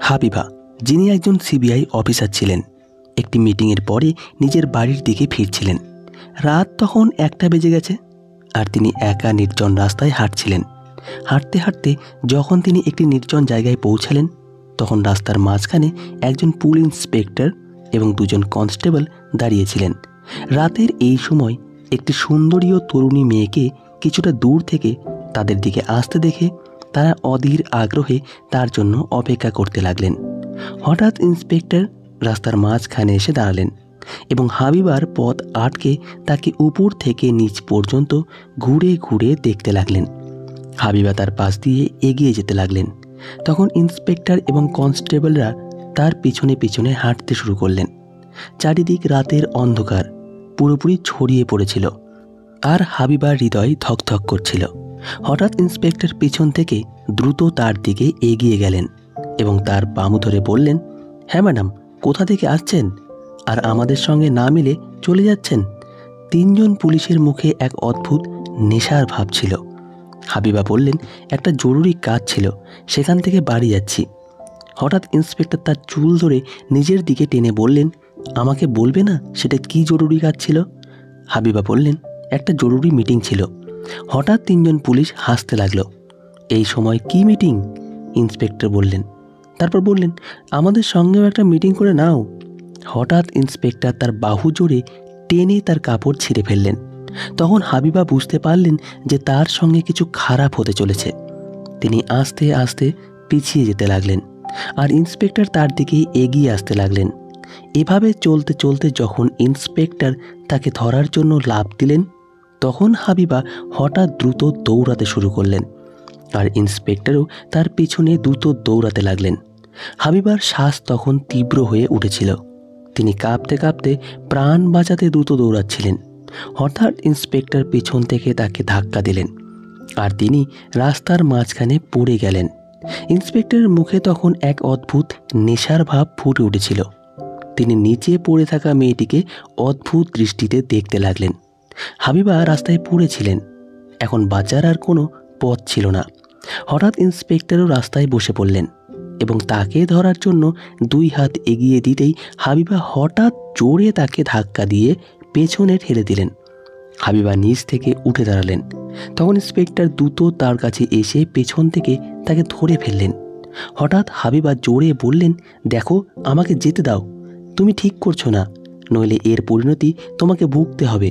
হাবিবা, যিনি একজন CBI officer ছিলেন, একটি মিটিংয়ের পরে নিজের বাড়ির দিকে ফিরছিলেন। রাত তখন 1টা বেজে গেছে, আর তিনি একা নির্জন রাস্তায় হাঁটছিলেন। হাঁটতে হাঁটতে যখন তিনি একটি নির্জন জায়গায় পৌঁছালেন, তখন রাস্তার মাঝখানে একজন পুলিশ ইন্সপেক্টর এবং 2জন কনস্টেবল দাঁড়িয়েছিলেন। রাতের এই সময় একটি সুন্দরী ও তরুণী মেয়েকে কিছুটা দূর থেকে তাদের দিকে আসতে দেখে তারা অধীর আগ্রহে তার জন্য অপেক্ষা করতে লাগলেন। হঠাৎ ইন্সপেক্টর রাস্তার মাঝখানে এসে দাঁড়ালেন এবং হাবিবার পথ আটকে তাকে উপর থেকে নিচ পর্যন্ত ঘুরে ঘুরে দেখতে লাগলেন। হাবিবা তার পাশ দিয়ে এগিয়ে যেতে লাগলেন। তখন ইন্সপেক্টর এবং কনস্টেবলরা তার পিছনে পিছনে হাঁটতে শুরু করলেন। চারিদিক রাতের অন্ধকার পুরোপুরি ছড়িয়ে পড়েছিল, আর হাবিবার হৃদয় ধকধক করছিল। হঠাৎ ইন্সপেক্টর পিছন থেকে দ্রুত তার দিকে এগিয়ে গেলেন এবং তার বামু ধরে বললেন, হ্যাঁ ম্যাডাম, কোথা থেকে আসছেন আর আমাদের সঙ্গে না মিলে চলে যাচ্ছেন? 3জন পুলিশের মুখে এক অদ্ভুত নেশার ভাব ছিল। হাবিবা বললেন, একটা জরুরি কাজ ছিল, সেখান থেকে বাড়ি যাচ্ছি। হঠাৎ ইন্সপেক্টর তার চুল ধরে নিজের দিকে টেনে বললেন, আমাকে বলবে না সেটা কি জরুরি কাজ ছিল? হাবিবা বললেন, একটা জরুরি মিটিং ছিল। হঠাৎ 3জন পুলিশ হাসতে লাগলো। এই সময় কি মিটিং? ইন্সপেক্টর বললেন। তারপর বললেন, আমাদের সঙ্গেও একটা মিটিং করে নাও। হঠাৎ ইন্সপেক্টর তার বাহু জোরে টেনে তার কাপড় ছিঁড়ে ফেললেন। তখন হাবিবা বুঝতে পারলেন যে তার সঙ্গে কিছু খারাপ হতে চলেছে। তিনি আস্তে আস্তে পিছিয়ে যেতে লাগলেন, আর ইন্সপেক্টর তার দিকে এগিয়ে আসতে লাগলেন। এভাবে চলতে চলতে যখন ইন্সপেক্টর তাকে ধরার জন্য লাফ দিলেন, তখন হাবিবা হঠাৎ দ্রুত দৌড়াতে শুরু করলেন, আর ইন্সপেক্টরও তার পিছনে দ্রুত দৌড়াতে লাগলেন। হাবিবার শ্বাস তখন তীব্র হয়ে উঠেছিল। তিনি কাঁপতে কাঁপতে প্রাণ বাঁচাতে দ্রুত দৌড়াচ্ছিলেন। হঠাৎ ইন্সপেক্টর পিছন থেকে তাকে ধাক্কা দিলেন, আর তিনি রাস্তার মাঝখানে পড়ে গেলেন। ইন্সপেক্টরের মুখে তখন এক অদ্ভুত নেশার ভাব ফুটে উঠেছিল। তিনি নিচে পড়ে থাকা মেয়েটিকে অদ্ভুত দৃষ্টিতে দেখতে লাগলেন। হাবিবা রাস্তায় পড়েছিলেন, এখন বাঁচার আর কোনো পথ ছিল না। হঠাৎ ইন্সপেক্টরও রাস্তায় বসে পড়লেন এবং তাকে ধরার জন্য 2 হাত এগিয়ে দিতেই হাবিবা হঠাৎ জোরে তাকে ধাক্কা দিয়ে পেছনে ঠেলে দিলেন। হাবিবা নিচ থেকে উঠে দাঁড়ালেন। তখন ইন্সপেক্টর দ্রুত তার কাছে এসে পেছন থেকে তাকে ধরে ফেললেন। হঠাৎ হাবিবা জোরে বললেন, দেখো, আমাকে যেতে দাও, তুমি ঠিক করছো না, নইলে এর পরিণতি তোমাকে ভুগতে হবে।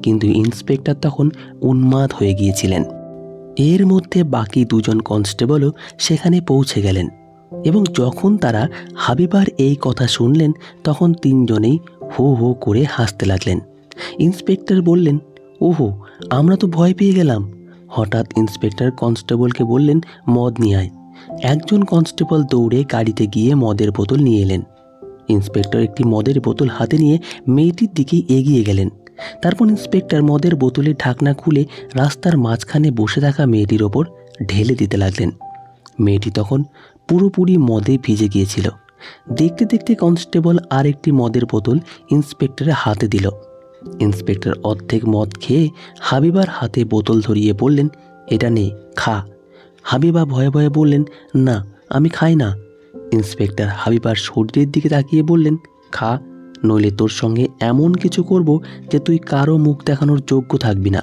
কিন্তু ইন্সপেক্টর তখন উন্মাদ হয়ে গিয়েছিলেন। এর মধ্যে বাকি 2জন কনস্টেবলও সেখানে পৌঁছে গেলেন এবং যখন তারা হাবিবার এই কথা শুনলেন, তখন 3জনেই হো হো করে হাসতে লাগলেন। ইন্সপেক্টর বললেন, ওহো, আমরা তো ভয় পেয়ে গেলাম। হঠাৎ ইন্সপেক্টর কনস্টেবলকে বললেন, মদ নিয়ে আয়। একজন কনস্টেবল দৌড়ে গাড়িতে গিয়ে মদের বোতল নিয়ে এলেন। ইন্সপেক্টর একটি মদের বোতল হাতে নিয়ে মেয়েটির দিকে এগিয়ে গেলেন। তারপর ইন্সপেক্টর মদের বোতলের ঢাকনা খুলে রাস্তার মাঝখানে বসে থাকা মেয়েটির ওপর ঢেলে দিতে লাগলেন। মেয়েটি তখন পুরোপুরি মদে ভিজে গিয়েছিল। দেখতে দেখতে কনস্টেবল আর একটি মদের বোতল ইন্সপেক্টরের হাতে দিল। ইন্সপেক্টর অর্ধেক মদ খেয়ে হাবিবার হাতে বোতল ধরিয়ে বললেন, এটা নে, খা। হাবিবা ভয়ে ভয়ে বললেন, না, আমি খাই না। ইন্সপেক্টর হাবিবার শরীরের দিকে তাকিয়ে বললেন, খা, নইলে তোর সঙ্গে এমন কিছু করব যে তুই কারো মুখ দেখানোর যোগ্য থাকবি না।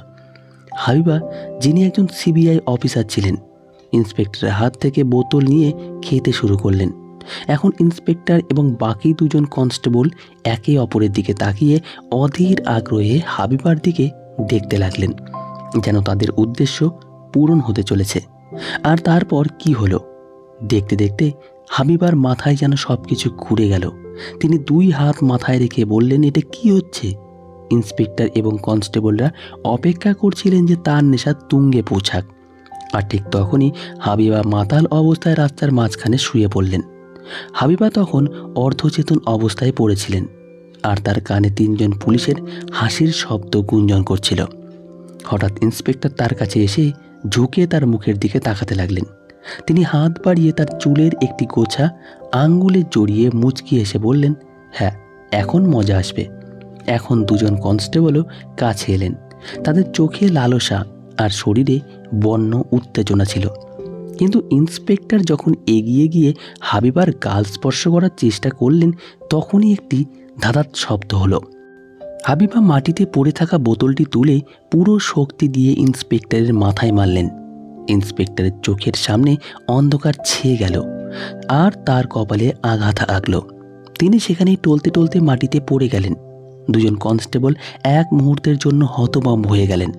হাবিবা, যিনি একজন সিবিআই অফিসার ছিলেন, ইন্সপেক্টরের হাত থেকে বোতল নিয়ে খেতে শুরু করলেন। এখন ইন্সপেক্টর এবং বাকি 2জন কনস্টেবল একে অপরের দিকে তাকিয়ে অধীর আগ্রহে হাবিবার দিকে দেখতে লাগলেন, যেন তাদের উদ্দেশ্য পূরণ হতে চলেছে। আর তারপর কি হলো? দেখতে দেখতে হাবিবার মাথায় যেন সব কিছু ঘুরে গেল। তিনি 2 হাত মাথায় রেখে বললেন, এটা কি হচ্ছে? ইন্সপেক্টর এবং কনস্টেবলরা অপেক্ষা করছিলেন যে তার নেশা তুঙ্গে পৌঁছাক। আর ঠিক তখনই হাবিবা মাতাল অবস্থায় রাস্তার মাঝখানে শুয়ে পড়লেন। হাবিবা তখন অর্ধচেতন অবস্থায় পড়েছিলেন, আর তার কানে 3জন পুলিশের হাসির শব্দ গুঞ্জন করছিল। হঠাৎ ইন্সপেক্টর তার কাছে এসে ঝুঁকে তার মুখের দিকে তাকাতে লাগলেন। তিনি হাত বাড়িয়ে তার চুলের একটি গোছা আঙ্গুলে জড়িয়ে মুচকি এসে বললেন, হ্যাঁ, এখন মজা আসবে। এখন 2জন কনস্টেবলও কাছে এলেন। তাদের চোখে লালসা আর শরীরে বন্য উত্তেজনা ছিল। কিন্তু ইন্সপেক্টর যখন এগিয়ে গিয়ে হাবিবার গাল স্পর্শ করার চেষ্টা করলেন, তখনই একটি ধাঁধাত শব্দ হলো। হাবিবা মাটিতে পড়ে থাকা বোতলটি তুলে পুরো শক্তি দিয়ে ইন্সপেক্টরের মাথায় মারলেন। ইন্সপেক্টরের চোখের সামনে অন্ধকার ছেয়ে গেল আর তার কপালে আঘাত লাগলো। তিনি সেখানেই টলতে টলতে মাটিতে পড়ে গেলেন। দুজন কনস্টেবল এক মুহূর্তের জন্য হতভম্ব হয়ে গেলেন।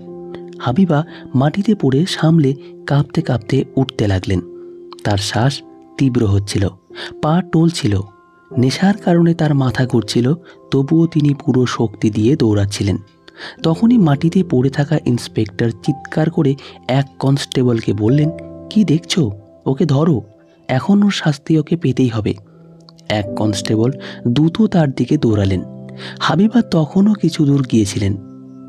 হাবিবা মাটিতে পড়ে সামলে কাঁপতে কাঁপতে উঠতে লাগলেন। তার শ্বাস তীব্র হচ্ছিল, পা টলছিল, নেশার কারণে তার মাথা ঘুরছিল, তবুও তিনি পুরো শক্তি দিয়ে দৌড়াচ্ছিলেন। তখনই মাটিতে পড়ে থাকা ইন্সপেক্টর চিৎকার করে এক কনস্টেবলকে বললেন, কি দেখছো? ওকে ধরো, এখন ওর শাস্তি ওকে পেতেই হবে। এক কনস্টেবল দ্রুত তার দিকে দৌড়ালেন। হাবিবা তখনও কিছু দূর গিয়েছিলেন।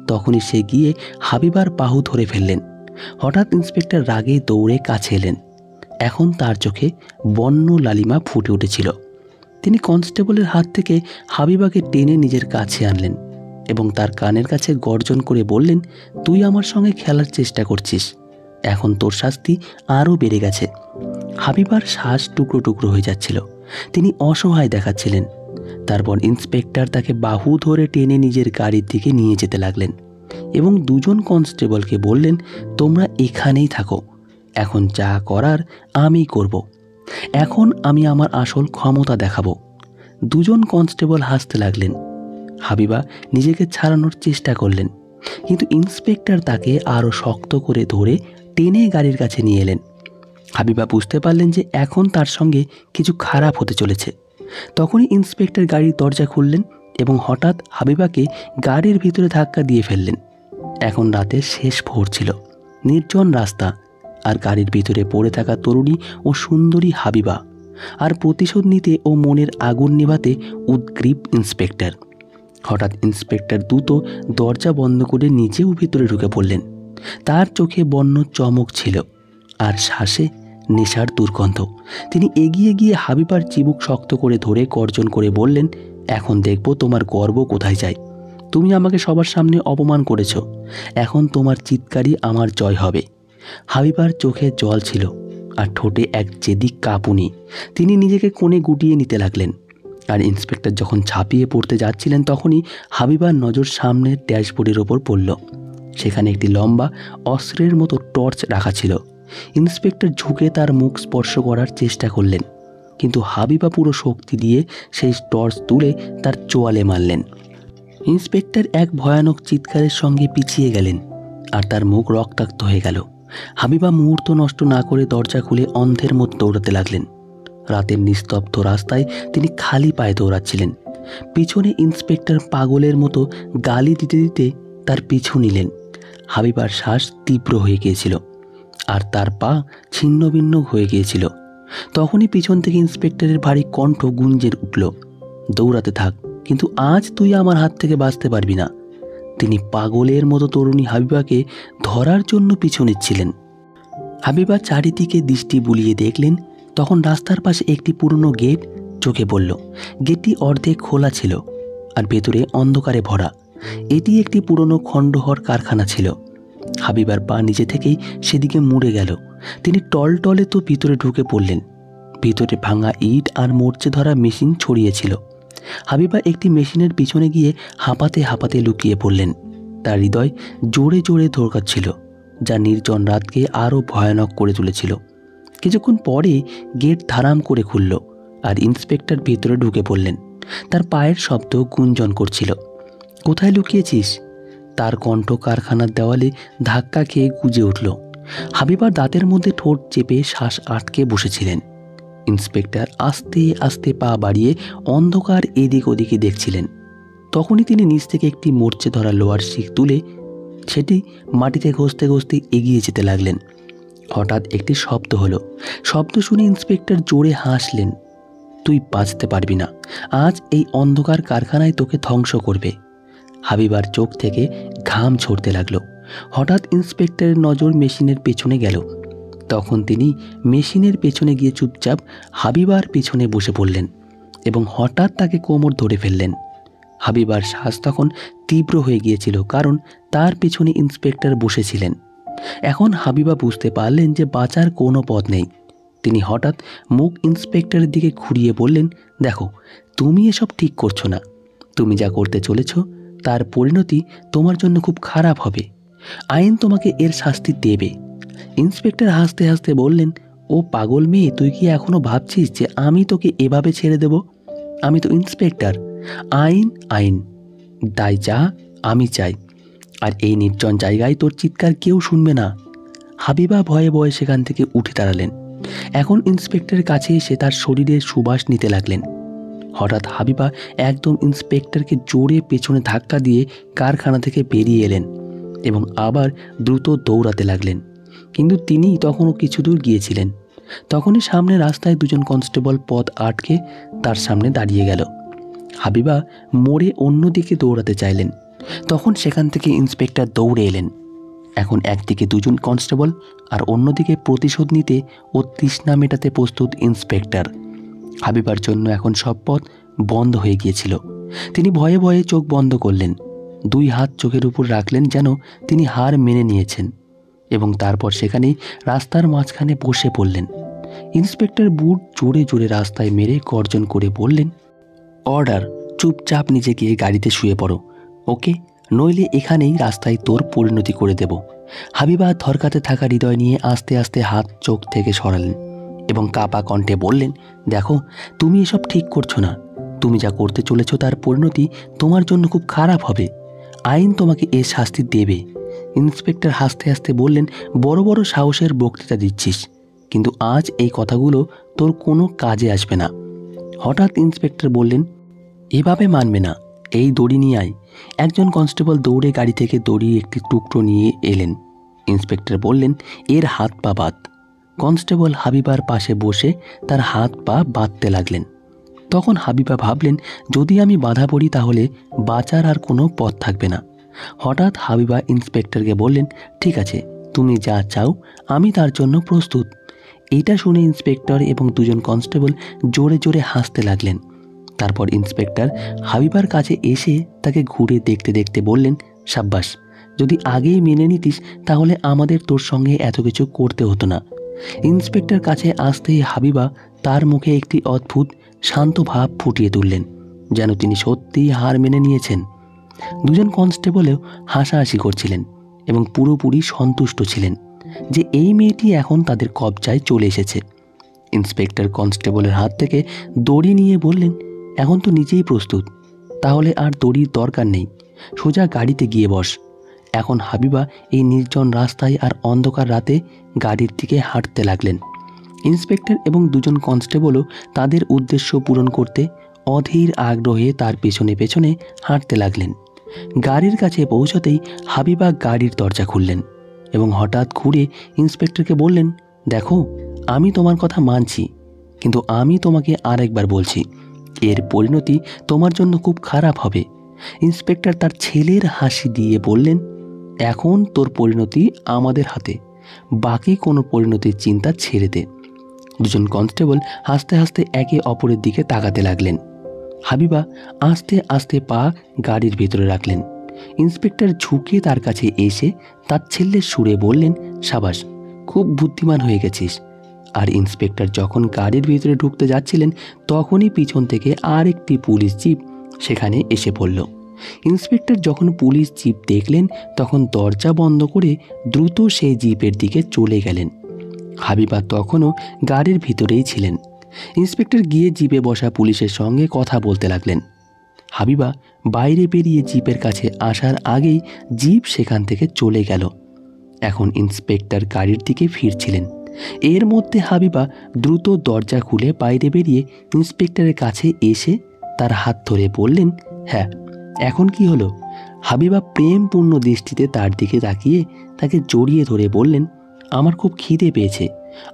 তখনই সে গিয়ে হাবিবার বাহু ধরে ফেললেন। হঠাৎ ইন্সপেক্টর রাগে দৌড়ে কাছে এলেন। এখন তার চোখে বন্য লালিমা ফুটে উঠেছিল। তিনি কনস্টেবলের হাত থেকে হাবিবাকে টেনে নিজের কাছে আনলেন এবং তার কানের কাছে গর্জন করে বললেন, তুই আমার সঙ্গে খেলার চেষ্টা করছিস, এখন তোর শাস্তি আরও বেড়ে গেছে। হাবিবার শ্বাস টুকরো টুকরো হয়ে যাচ্ছিল। তিনি অসহায় দেখাচ্ছিলেন। তারপর ইন্সপেক্টর তাকে বাহু ধরে টেনে নিজের গাড়ির দিকে নিয়ে যেতে লাগলেন এবং দুজন কনস্টেবলকে বললেন, তোমরা এখানেই থাকো, এখন যা করার আমি করব, এখন আমি আমার আসল ক্ষমতা দেখাবো। দুজন কনস্টেবল হাসতে লাগলেন। হাবিবা নিজেকে ছাড়ানোর চেষ্টা করলেন, কিন্তু ইন্সপেক্টর তাকে আরও শক্ত করে ধরে টেনে গাড়ির কাছে নিয়ে এলেন। হাবিবা বুঝতে পারলেন যে এখন তার সঙ্গে কিছু খারাপ হতে চলেছে। তখনই ইন্সপেক্টর গাড়ির দরজা খুললেন এবং হঠাৎ হাবিবাকে গাড়ির ভিতরে ধাক্কা দিয়ে ফেললেন। এখন রাতের শেষ ভোর ছিল, নির্জন রাস্তা, আর গাড়ির ভিতরে পড়ে থাকা তরুণী ও সুন্দরী হাবিবা, আর প্রতিশোধ নিতে ও মনের আগুন নেভাতে উদগ্রীব ইন্সপেক্টর। হঠাৎ ইন্সপেক্টর দ্রুত দরজা বন্ধ করে নিজেও ভিতরে ঢুকে পড়লেন। তার চোখে বন্য চমক ছিল আর শ্বাসে নেশার দুর্গন্ধ। তিনি এগিয়ে গিয়ে হাবিবার চিবুক শক্ত করে ধরে গর্জন করে বললেন, এখন দেখব তোমার গর্ব কোথায় যায়। তুমি আমাকে সবার সামনে অপমান করেছ, এখন তোমার চিৎকারই আমার জয় হবে। হাবিবার চোখে জল ছিল আর ঠোঁটে এক জেদি কাঁপুনি। তিনি নিজেকে কোণে গুটিয়ে নিতে লাগলেন। আর ইন্সপেক্টর যখন ঝাঁপিয়ে পড়তে যাচ্ছিলেন, তখনই হাবিবার নজর সামনের ড্যাশবোর্ডের ওপর পড়ল। সেখানে একটি লম্বা অস্ত্রের মতো টর্চ রাখা ছিল। ইন্সপেক্টর ঝুঁকে তার মুখ স্পর্শ করার চেষ্টা করলেন, কিন্তু হাবিবা পুরো শক্তি দিয়ে সেই টর্চ তুলে তার চোয়ালে মারলেন। ইন্সপেক্টর এক ভয়ানক চিৎকারের সঙ্গে পিছিয়ে গেলেন আর তার মুখ রক্তাক্ত হয়ে গেল। হাবিবা মুহূর্ত নষ্ট না করে দরজা খুলে অন্ধের মতো দৌড়াতে লাগলেন। রাতের নিস্তব্ধ রাস্তায় তিনি খালি পায়ে দৌড়াচ্ছিলেন। পিছনে ইন্সপেক্টর পাগলের মতো গালি দিতে দিতে তার পিছু নিলেন। হাবিবার শ্বাস তীব্র হয়ে গিয়েছিল আর তার পা ছিন্নভিন্ন হয়ে গিয়েছিল। তখনই পিছন থেকে ইন্সপেক্টরের ভারী কণ্ঠ গুঞ্জে উঠল, দৌড়াতে থাক, কিন্তু আজ তুই আমার হাত থেকে বাঁচতে পারবি না। তিনি পাগলের মতো তরুণী হাবিবাকে ধরার জন্য পিছু নিচ্ছিলেন। হাবিবা চারিদিকে দৃষ্টি বুলিয়ে দেখলেন। তখন রাস্তার পাশে একটি পুরনো গেট চোখে পড়ল। গেটটি অর্ধেক খোলা ছিল আর ভেতরে অন্ধকারে ভরা। এটি একটি পুরনো খণ্ডহর কারখানা ছিল। হাবিবার পা নিজে থেকেই সেদিকে মুড়ে গেল। তিনি টলটলে তো ভিতরে ঢুকে পড়লেন। ভিতরে ভাঙা ইট আর মরচে ধরা মেশিন ছড়িয়েছিল। হাবিবা একটি মেশিনের পিছনে গিয়ে হাঁপাতে হাঁপাতে লুকিয়ে পড়লেন। তার হৃদয় জোরে জোরে ধড়কাচ্ছিল, যা নির্জন রাতকে আরও ভয়ানক করে তুলেছিল। কিছুক্ষণ পরে গেট ধারাম করে খুলল আর ইন্সপেক্টর ভেতরে ঢুকে পড়লেন। তার পায়ের শব্দ গুঞ্জন করছিল। কোথায় লুকিয়েছিস? তার কণ্ঠ কারখানার দেওয়ালে ধাক্কা খেয়ে গুজে উঠল। হাবিবার দাঁতের মধ্যে ঠোঁট চেপে শ্বাস আটকে বসেছিলেন। ইন্সপেক্টর আস্তে আস্তে পা বাড়িয়ে অন্ধকার এদিক ওদিকে দেখছিলেন। তখনই তিনি নিচ থেকে একটি মরচে ধরা লোহার শিক তুলে সেটি মাটিতে ঘষতে ঘষতে এগিয়ে যেতে লাগলেন। হঠাৎ একটি শব্দ হলো। শব্দ শুনে ইন্সপেক্টর জোরে হাসলেন। তুই বাঁচতে পারবি না, আজ এই অন্ধকার কারখানায় তোকে ধ্বংস করবে। হাবিবার চোখ থেকে ঘাম ঝরতে লাগলো। হঠাৎ ইন্সপেক্টরের নজর মেশিনের পেছনে গেল। তখন তিনি মেশিনের পেছনে গিয়ে চুপচাপ হাবিবার পেছনে বসে পড়লেন এবং হঠাৎ তাকে কোমর ধরে ফেললেন। হাবিবার শ্বাস তখন তীব্র হয়ে গিয়েছিল, কারণ তার পেছনে ইন্সপেক্টর বসেছিলেন। এখন হাবিবা বুঝতে পারলেন যে বাঁচার কোনো পথ নেই। তিনি হঠাৎ মুখ ইন্সপেক্টরের দিকে ঘুরিয়ে বললেন, দেখো, তুমি এসব ঠিক করছো না। তুমি যা করতে চলেছ তার পরিণতি তোমার জন্য খুব খারাপ হবে। আইন তোমাকে এর শাস্তি দেবে। ইন্সপেক্টর হাসতে হাসতে বললেন, ও পাগল মেয়ে, তুই কি এখনো ভাবছিস যে আমি তোকে এভাবে ছেড়ে দেব? আমি তো ইন্সপেক্টর। আইন আইন, তাই যা আমি চাই। আর এই নির্জন জায়গায় তোর চিৎকার কেউ শুনবে না। হাবিবা ভয়ে ভয়ে সেখান থেকে উঠে দাঁড়ালেন। এখন ইন্সপেক্টরের কাছে এসে তার শরীরের সুবাস নিতে লাগলেন। হঠাৎ হাবিবা একদম ইন্সপেক্টরকে জোরে পেছনে ধাক্কা দিয়ে কারখানা থেকে বেরিয়ে এলেন এবং আবার দ্রুত দৌড়াতে লাগলেন। কিন্তু তিনি তখনও কিছু দূর গিয়েছিলেন। তখনই সামনে রাস্তায় দুজন কনস্টেবল পথ আটকে তার সামনে দাঁড়িয়ে গেল। হাবিবা মোড়ে অন্যদিকে দৌড়াতে চাইলেন। তখন সেখান থেকে ইন্সপেক্টর দৌড়ে এলেন। এখন একদিকে দুজন কনস্টেবল আর অন্যদিকে প্রতিশোধ নিতে ও তৃষ্ণা মেটাতে প্রস্তুত ইন্সপেক্টর। হাবিবার জন্য এখন সব পথ বন্ধ হয়ে গিয়েছিল। তিনি ভয়ে ভয়ে চোখ বন্ধ করলেন, দুই হাত চোখের উপর রাখলেন যেন তিনি হার মেনে নিয়েছেন, এবং তারপর সেখানেই রাস্তার মাঝখানে বসে পড়লেন। ইন্সপেক্টর বুট জোরে জোরে রাস্তায় মেরে গর্জন করে বললেন, অর্ডার, চুপচাপ নিচে গিয়ে গাড়িতে শুয়ে পড়ো, ওকে? নইলে এখানেই রাস্তায় তোর পরিণতি করে দেব। হাবিবা ধরকাতে থাকা হৃদয় নিয়ে আস্তে আস্তে হাত চোখ থেকে সরালেন এবং কাপা কণ্ঠে বললেন, দেখো, তুমি এসব ঠিক করছো না। তুমি যা করতে চলেছ তার পরিণতি তোমার জন্য খুব খারাপ হবে। আইন তোমাকে এর শাস্তি দেবে। ইন্সপেক্টর হাসতে হাসতে বললেন, বড় বড় সাহসের বক্তৃতা দিচ্ছিস, কিন্তু আজ এই কথাগুলো তোর কোনো কাজে আসবে না। হঠাৎ ইন্সপেক্টর বললেন, এভাবে মানবে না, এই দড়ি নিয়ে আয়। একজন কনস্টেবল দৌড়ে গাড়ি থেকে দড়ির একটি টুকরো নিয়ে এলেন। ইন্সপেক্টর বললেন, এর হাত পা বাঁধ। কনস্টেবল হাবিবার পাশে বসে তার হাত পা বাঁধতে লাগলেন। তখন হাবিবা ভাবলেন, যদি আমি বাধা পড়ি তাহলে বাঁচার আর কোনো পথ থাকবে না। হঠাৎ হাবিবা ইন্সপেক্টরকে বললেন, ঠিক আছে, তুমি যা চাও আমি তার জন্য প্রস্তুত। এটা শুনে ইন্সপেক্টর এবং দুজন কনস্টেবল জোরে জোরে হাসতে লাগলেন। তারপর ইন্সপেক্টর হাবিবার কাছে এসে তাকে ঘুরে দেখতে দেখতে বললেন, সাব্বাস, যদি আগেই মেনে নিতিস তাহলে আমাদের তোর সঙ্গে এত কিছু করতে হতো না। ইন্সপেক্টর কাছে আসতেই হাবিবা তার মুখে একটি অদ্ভুত শান্ত ভাব ফুটিয়ে তুললেন, যেন তিনি সত্যিই হার মেনে নিয়েছেন। দুজন কনস্টেবলেও হাসাহাসি করছিলেন এবং পুরোপুরি সন্তুষ্ট ছিলেন যে এই মেয়েটি এখন তাদের কবজায় চলে এসেছে। ইন্সপেক্টর কনস্টেবলের হাত থেকে দড়ি নিয়ে বললেন, এখন তো নিজেই প্রস্তুত, তাহলে আর দড়ির দরকার নেই, সোজা গাড়িতে গিয়ে বস। এখন হাবিবা এই নির্জন রাস্তায় আর অন্ধকার রাতে গাড়ির দিকে হাঁটতে লাগলেন। ইন্সপেক্টর এবং দুজন কনস্টেবলও তাদের উদ্দেশ্য পূরণ করতে অধীর আগ্রহে তার পেছনে পেছনে হাঁটতে লাগলেন। গাড়ির কাছে পৌঁছতেই হাবিবা গাড়ির দরজা খুললেন এবং হঠাৎ ঘুরে ইন্সপেক্টরকে বললেন, দেখো, আমি তোমার কথা মানছি, কিন্তু আমি তোমাকে আরেকবার বলছি, এর পরিণতি তোমার জন্য খুব খারাপ হবে। ইন্সপেক্টর তার ছেলের হাসি দিয়ে বললেন, এখন তোর পরিণতি আমাদের হাতে, বাকি কোনো পরিণতির চিন্তা ছেড়ে দে। দুজন কনস্টেবল হাসতে হাসতে একে অপরের দিকে তাকাতে লাগলেন। হাবিবা আস্তে আস্তে পা গাড়ির ভেতরে রাখলেন। ইন্সপেক্টর ঝুঁকে তার কাছে এসে তার ছেলের সুরে বললেন, সাবাস, খুব বুদ্ধিমান হয়ে গেছিস। আর ইন্সপেক্টর যখন গাড়ির ভিতরে ঢুকতে যাচ্ছিলেন তখনই পিছন থেকে আর একটি পুলিশ জিপ সেখানে এসে পড়ল। ইন্সপেক্টর যখন পুলিশ জিপ দেখলেন তখন দরজা বন্ধ করে দ্রুত সেই জিপের দিকে চলে গেলেন। হাবিবা তখনও গাড়ির ভিতরেই ছিলেন। ইন্সপেক্টর গিয়ে জিপে বসা পুলিশের সঙ্গে কথা বলতে লাগলেন। হাবিবা বাইরে বেরিয়ে জিপের কাছে আসার আগেই জিপ সেখান থেকে চলে গেল। এখন ইন্সপেক্টর গাড়ির দিকে ফিরছিলেন। এর মধ্যে হাবিবা দ্রুত দরজা খুলে বাইরে বেরিয়ে ইন্সপেক্টরের কাছে এসে তার হাত ধরে বললেন, হ্যাঁ, এখন কি হলো? হাবিবা প্রেমপূর্ণ দৃষ্টিতে তার দিকে তাকিয়ে তাকে জড়িয়ে ধরে বললেন, আমার খুব খিদে পেয়েছে,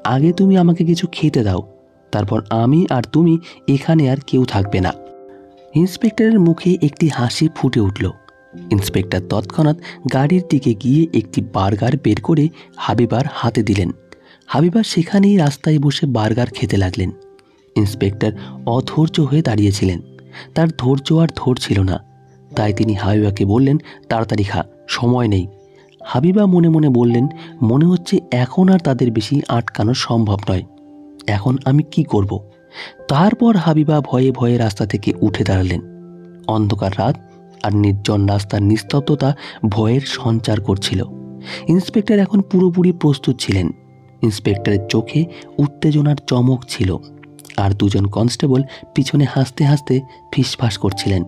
আগে তুমি আমাকে কিছু খেতে দাও, তারপর আমি আর তুমি এখানে আর কেউ থাকবে না। ইন্সপেক্টরের মুখে একটি হাসি ফুটে উঠল। ইন্সপেক্টর তৎক্ষণাৎ গাড়ির দিকে গিয়ে একটি বার্গার বের করে হাবিবার হাতে দিলেন। হাবিবা সেখানেই রাস্তায় বসে বার্গার খেতে লাগলেন। ইন্সপেক্টর অধৈর্য হয়ে দাঁড়িয়েছিলেন। তার ধৈর্য আর ধরছিল না, তাই তিনি হাবিবাকে বললেন, তাড়াতাড়ি খা, সময় নেই। হাবিবা মনে মনে বললেন, মনে হচ্ছে এখন আর তাদের বেশি আটকানো সম্ভব নয়। এখন আমি কি করব? তারপর হাবিবা ভয়ে ভয়ে রাস্তা থেকে উঠে দাঁড়ালেন। অন্ধকার রাত আর নির্জন রাস্তার নিস্তব্ধতা ভয়ের সঞ্চার করছিল। ইন্সপেক্টর এখন পুরোপুরি প্রস্তুত ছিলেন। ইন্সপেক্টরের চোখে উত্তেজনার চমক ছিল, আর দুজন কনস্টেবল পিছনে হাসতে হাসতে ফিসফাস করছিলেন।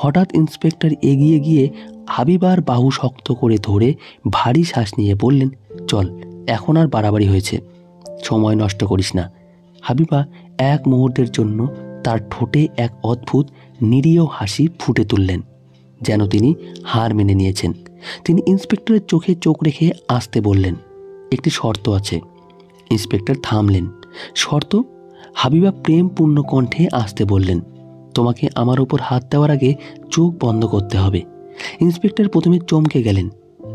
হঠাৎ ইন্সপেক্টর এগিয়ে গিয়ে হাবিবার বাহু শক্ত করে ধরে ভারী শ্বাস নিয়ে বললেন, চল, এখন আর বাড়াবাড়ি হয়েছে, সময় নষ্ট করিস না। হাবিবা এক মুহূর্তের জন্য তার ঠোঁটে এক অদ্ভুত নিরীহ হাসি ফুটে তুললেন, যেন তিনি হার মেনে নিয়েছেন। তিনি ইন্সপেক্টরের চোখে চোখ রেখে আসতে বললেন, একটি শর্ত আছে। ইন্সপেক্টর থামলেন। শর্ত? হাবিবা প্রেমপূর্ণ কণ্ঠে আসতে বললেন, তোমাকে আমার ওপর হাত দেওয়ার আগে চোখ বন্ধ করতে হবে। ইন্সপেক্টর প্রথমে চমকে গেলেন,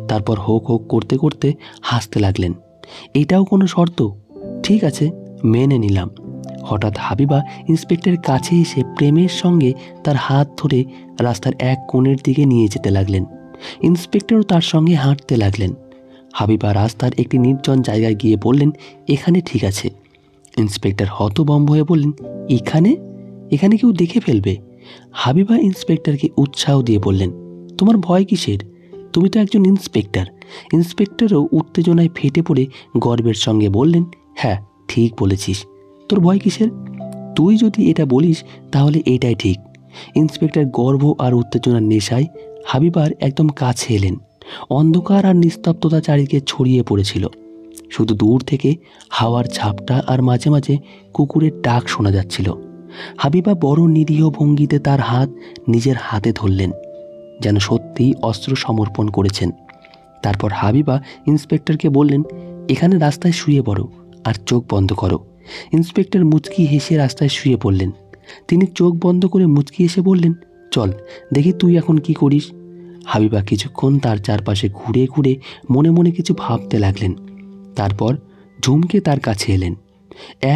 তারপর হোক হোক করতে করতে হাসতে লাগলেন। এটাও কোনো শর্ত? ঠিক আছে, মেনে নিলাম। হঠাৎ হাবিবা ইন্সপেক্টরের কাছে এসে প্রেমের সঙ্গে তার হাত ধরে রাস্তার এক কোণের দিকে নিয়ে যেতে লাগলেন। ইন্সপেক্টরও তার সঙ্গে হাঁটতে লাগলেন। হাবিবা রাস্তার একটি নির্জন জায়গায় গিয়ে বললেন, এখানে ঠিক আছে। ইন্সপেক্টর হতভম্ব হয়ে বললেন, এখানে? এখানে কেউ দেখে ফেলবে। হাবিবা ইন্সপেক্টরকে উৎসাহ দিয়ে বললেন, তোমার ভয় কিসের? তুমি তো একজন ইন্সপেক্টর। ইন্সপেক্টরও উত্তেজনায় ফেটে পড়ে গর্বের সঙ্গে বললেন, হ্যাঁ, ঠিক বলেছিস। তোর ভয় কিসের? তুই যদি এটা বলিস তাহলে এটাই ঠিক। ইন্সপেক্টর গর্ব আর উত্তেজনার নেশায় হাবিবার একদম কাছে এলেন। অন্ধকার আর নিস্তব্ধতা চারিদিকে ছড়িয়ে পড়েছিল। শুধু দূর থেকে হাওয়ার ঝাপটা আর মাঝে মাঝে কুকুরের ডাক শোনা যাচ্ছিল। হাবিবা বড় নিরীহ ভঙ্গিতে তার হাত নিজের হাতে ধরলেন, যেন সত্যিই অস্ত্র সমর্পণ করেছেন। তারপর হাবিবা ইন্সপেক্টরকে বললেন, এখানে রাস্তায় শুয়ে পড়ো আর চোখ বন্ধ করো। ইন্সপেক্টর মুচকি হেসে রাস্তায় শুয়ে পড়লেন। তিনি চোখ বন্ধ করে মুচকি হেসে বললেন, চল দেখি তুই এখন কি করিস। হাবিবা কিছুক্ষণ তার চারপাশে ঘুরে ঘুরে মনে মনে কিছু ভাবতে লাগলেন। তারপর ঝুমকে তার কাছে এলেন।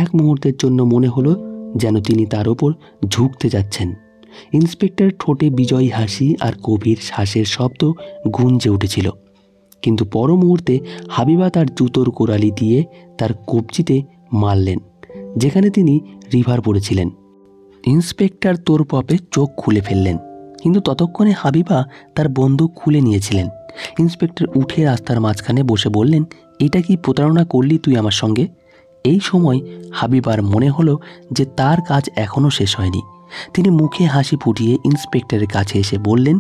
এক মুহূর্তের জন্য মনে হলো যেন তিনি তার ওপর ঝুঁকতে যাচ্ছেন। ইন্সপেক্টর ঠোঁটে বিজয়ী হাসি আর গভীর শ্বাসের শব্দ গুঞ্জে উঠেছিল। কিন্তু পর মুহূর্তে হাবিবা তার জুতোর গোড়ালি দিয়ে তার কবজিতে মারলেন, যেখানে তিনি রিভার পড়েছিলেন। ইন্সপেক্টর তোর পপে চোখ খুলে ফেললেন, কিন্তু ততক্ষণে হাবিবা তার বন্দুক খুলে নিয়েছিলেন। ইন্সপেক্টর উঠে রাস্তার মাঝখানে বসে বললেন, এটা কি প্রতারণা করলি তুই আমার সঙ্গে? এই সময় হাবিবার মনে হলো যে তার কাজ এখনও শেষ হয়নি। তিনি মুখে হাসি ফুটিয়ে ইন্সপেক্টরের কাছে এসে বললেন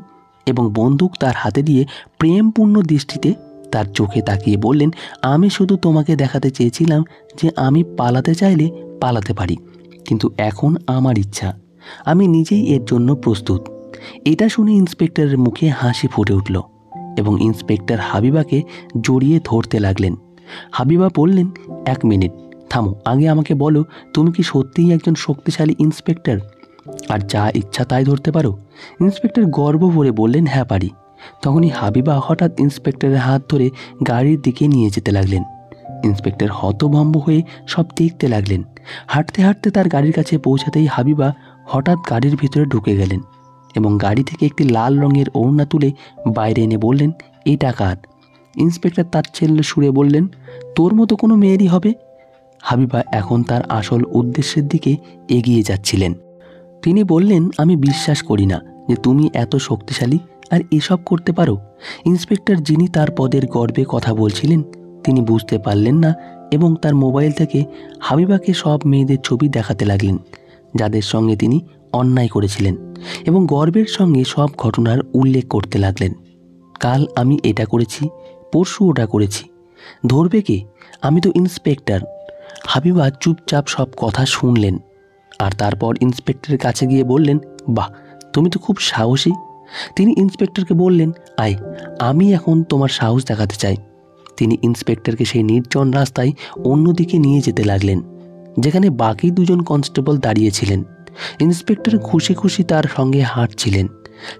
এবং বন্দুক তার হাতে দিয়ে প্রেমপূর্ণ দৃষ্টিতে তার চোখে তাকিয়ে বললেন, আমি শুধু তোমাকে দেখাতে চেয়েছিলাম যে আমি পালাতে চাইলে পালাতে পারি, কিন্তু এখন আমার ইচ্ছা, আমি নিজেই এর জন্য প্রস্তুত। এটা শুনে ইন্সপেক্টরের মুখে হাসি ফুটে উঠল এবং ইন্সপেক্টর হাবিবাকে জড়িয়ে ধরতে লাগলেন। হাবিবা বললেন, এক মিনিট থামো, আগে আমাকে বলো, তুমি কি সত্যিই একজন শক্তিশালী ইন্সপেক্টর আর যা ইচ্ছা তাই ধরতে পারো? ইন্সপেক্টর গর্ব ভরে বললেন, হ্যাঁ পারি। তখনই হাবিবা হঠাৎ ইন্সপেক্টরের হাত ধরে গাড়ির দিকে নিয়ে যেতে লাগলেন। ইন্সপেক্টর হতভম্ব হয়ে সব দেখতে লাগলেন। হাঁটতে হাঁটতে তার গাড়ির কাছে পৌঁছাতেই হাবিবা হঠাৎ গাড়ির ভিতরে ঢুকে গেলেন এবং গাড়ি থেকে একটি লাল রঙের ওড়না তুলে বাইরে এনে বললেন, এটা কার? ইন্সপেক্টর তাচ্ছিল্য সুরে বললেন, তোর মতো কোনো মেয়েরই হবে। হাবিবা এখন তার আসল উদ্দেশ্যের দিকে এগিয়ে যাচ্ছিলেন। তিনি বললেন, আমি বিশ্বাস করি না যে তুমি এত শক্তিশালী আর এসব করতে পারো। ইন্সপেক্টর, যিনি তার পদের গর্বে কথা বলছিলেন, তিনি বুঝতে পারলেন না এবং তার মোবাইল থেকে হাবিবাকে সব মেয়েদের ছবি দেখাতে লাগলেন যাদের সঙ্গে তিনি অন্যায় করেছিলেন এবং গর্বের সঙ্গে সব ঘটনার উল্লেখ করতে লাগলেন। কাল আমি এটা করেছি, পরশু ওটা করেছি, ধরবে কে? আমি তো ইন্সপেক্টর। হাবিবা চুপচাপ সব কথা শুনলেন আর তারপর ইন্সপেক্টরের কাছে গিয়ে বললেন, বাহ, তুমি তো খুব সাহসী। তিনি ইন্সপেক্টরকে বললেন, আয়, আমি এখন তোমার সাহস দেখাতে চাই। তিনি ইন্সপেক্টরকে সেই নির্জন রাস্তায় অন্যদিকে নিয়ে যেতে লাগলেন, যেখানে বাকি দুজন কনস্টেবল দাঁড়িয়েছিলেন। ইন্সপেক্টর খুশি খুশি তার সঙ্গে হাঁটছিলেন।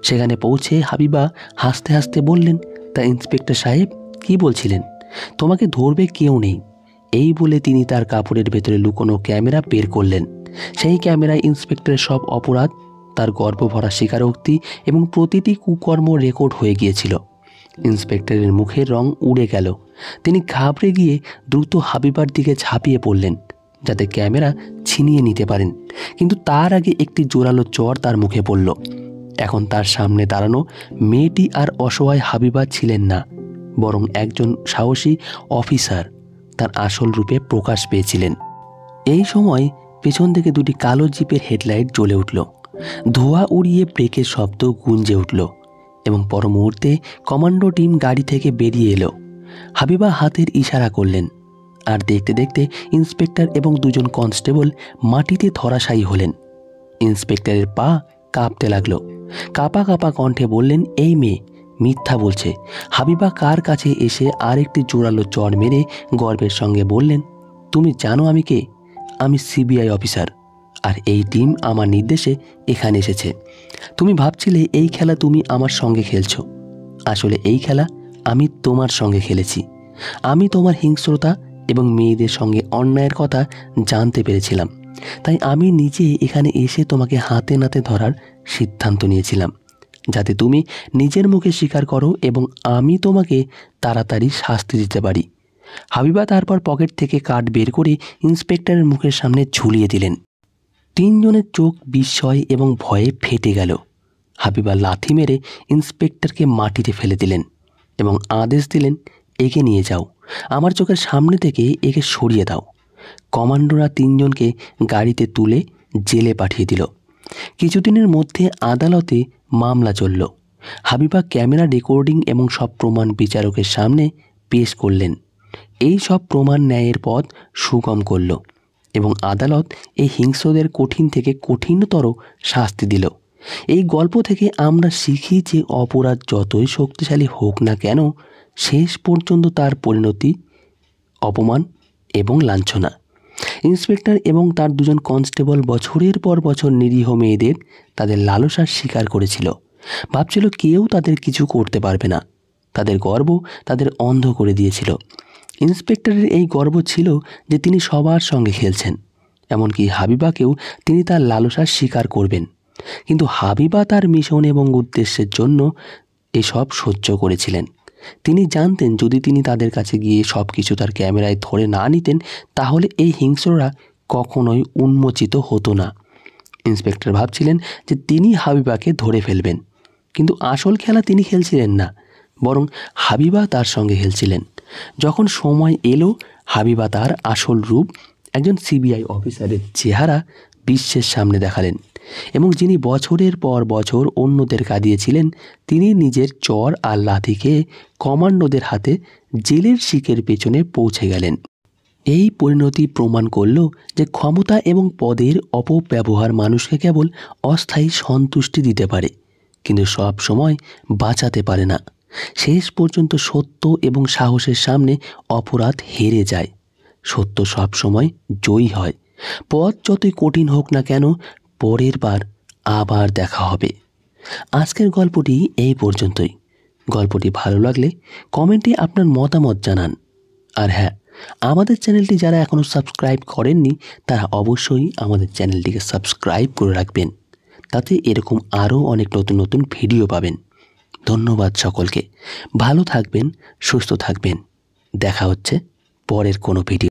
সেখানে পৌঁছে হাবিবা হাসতে হাসতে বললেন, তা ইন্সপেক্টর সাহেব, কি বলছিলেন? তোমাকে ধরবে কেউ নেই। এই বলে তিনি তার কাপড়ের ভেতরে লুকোনো ক্যামেরা বের করলেন। সেই ক্যামেরায় ইন্সপেক্টরের সব অপরাধ, তার গর্বভরা স্বীকারোক্তি এবং প্রতিটি কুকর্ম রেকর্ড হয়ে গিয়েছিল। ইন্সপেক্টরের মুখের রং উড়ে গেল। তিনি ঘাবড়ে গিয়ে দ্রুত হাবিবার দিকে ঝাঁপিয়ে পড়লেন যাতে ক্যামেরা ছিনিয়ে নিতে পারেন, কিন্তু তার আগে একটি জোরালো চড় তার মুখে পড়ল। এখন তার সামনে দাঁড়ানো মেয়েটি আর অসহায় হাবিবা ছিলেন না, বরং একজন সাহসী অফিসার তার আসল রূপে প্রকাশ পেয়েছিলেন। এই সময় পেছন থেকে দুটি কালো জিপের হেডলাইট জ্বলে উঠল, ধোঁয়া উড়িয়ে ব্রেকের শব্দ গুঞ্জে উঠল এবং পর মুহূর্তে কমান্ডো টিম গাড়ি থেকে বেরিয়ে এলো। হাবিবা হাতের ইশারা করলেন, আর দেখতে দেখতে ইন্সপেক্টর এবং দুজন কনস্টেবল মাটিতে ধরাশায়ী হলেন। ইন্সপেক্টরের পা কাঁপতে লাগলো। কাঁপা কাঁপা কণ্ঠে বললেন, এই মেয়ে মিথ্যা বলছে। হাবিবা কার কাছে এসে আরেকটি জোরালো চড় মেরে গর্বের সঙ্গে বললেন, তুমি জানো আমি কে? আমি সিবিআই অফিসার, আর এই টিম আমার নির্দেশে এখানে এসেছে। তুমি ভাবছিলে এই খেলা তুমি আমার সঙ্গে খেলছো, আসলে এই খেলা আমি তোমার সঙ্গে খেলেছি। আমি তোমার হিংস্রতা এবং মেয়েদের সঙ্গে অন্যায়ের কথা জানতে পেরেছিলাম, তাই আমি নিজে এখানে এসে তোমাকে হাতে নাতে ধরার সিদ্ধান্ত নিয়েছিলাম, যাতে তুমি নিজের মুখে স্বীকার করো এবং আমি তোমাকে তাড়াতাড়ি শাস্তি দিতে পারি। হাবিবা তারপর পকেট থেকে কার্ড বের করে ইন্সপেক্টরের মুখের সামনে ঝুলিয়ে দিলেন। তিনজনের চোখ বিস্ময় এবং ভয়ে ফেটে গেল। হাবিবা লাথি মেরে ইন্সপেক্টরকে মাটিতে ফেলে দিলেন এবং আদেশ দিলেন, একে নিয়ে যাও, আমার চোখের সামনে থেকে একে সরিয়ে দাও। কমান্ডোরা তিনজনকে গাড়িতে তুলে জেলে পাঠিয়ে দিল। কিছুদিনের মধ্যে আদালতে মামলা চলল। হাবিবা ক্যামেরা রেকর্ডিং এবং সব প্রমাণ বিচারকের সামনে পেশ করলেন। এই সব প্রমাণ ন্যায়ের পথ সুগম করল এবং আদালত এই হিংস্রদের কঠিন থেকে কঠিনতর শাস্তি দিল। এই গল্প থেকে আমরা শিখি যে অপরাধ যতই শক্তিশালী হোক না কেন, শেষ পর্যন্ত তার পরিণতি অপমান এবং লাঞ্ছনা। ইন্সপেক্টর এবং তার দুজন কনস্টেবল বছরের পর বছর নিরীহ মেয়েদের তাদের লালসার শিকার করেছিল। ভাবছিল কেউ তাদের কিছু করতে পারবে না। তাদের গর্ব তাদের অন্ধ করে দিয়েছিল। ইন্সপেক্টরের এই গর্ব ছিল যে তিনি সবার সঙ্গে খেলছেন, এমনকি হাবিবাকেও তিনি তার লালসার শিকার করবেন। কিন্তু হাবিবা তার মিশন এবং উদ্দেশ্যের জন্য এসব সহ্য করেছিলেন। তিনি জানতেন যদি তিনি তাদের কাছে গিয়ে সব কিছু তার ক্যামেরায় ধরে না নিতেন, তাহলে এই হিংস্ররা কখনোই উন্মোচিত হতো না। ইন্সপেক্টর ভাবছিলেন যে তিনি হাবিবাকে ধরে ফেলবেন, কিন্তু আসল খেলা তিনি খেলছিলেন না, বরং হাবিবা তার সঙ্গে খেলছিলেন। যখন সময় এলো, হাবিবা তার আসল রূপ, একজন সিবিআই অফিসারের চেহারা বিশ্বের সামনে দেখালেন এবং যিনি বছরের পর বছর অন্যদের কাঁদিয়েছিলেন, তিনি নিজের চর আর লাথিকে কমান্ডোদের হাতে জেলের শিকের পেছনে পৌঁছে গেলেন। এই পরিণতি প্রমাণ করল যে ক্ষমতা এবং পদের অপব্যবহার মানুষকে কেবল অস্থায়ী সন্তুষ্টি দিতে পারে, কিন্তু সব সময় বাঁচাতে পারে না। শেষ পর্যন্ত সত্য এবং সাহসের সামনে অপরাধ হেরে যায়। সত্য সব সময় জয়ী হয়। পথ যতই কঠিন হোক না কেন, পরের বার আবার দেখা হবে। আজকের গল্পটি এই পর্যন্তই। গল্পটি ভালো লাগলে কমেন্টে আপনার মতামত জানান। আর হ্যাঁ, আমাদের চ্যানেলটি যারা এখনও সাবস্ক্রাইব করেননি, তারা অবশ্যই আমাদের চ্যানেলটিকে সাবস্ক্রাইব করে রাখবেন, তাতে এরকম আরও অনেক নতুন নতুন ভিডিও পাবেন। ধন্যবাদ সকলকে। ভালো থাকবেন, সুস্থ থাকবেন। দেখা হচ্ছে পরের কোনো ভিডিও।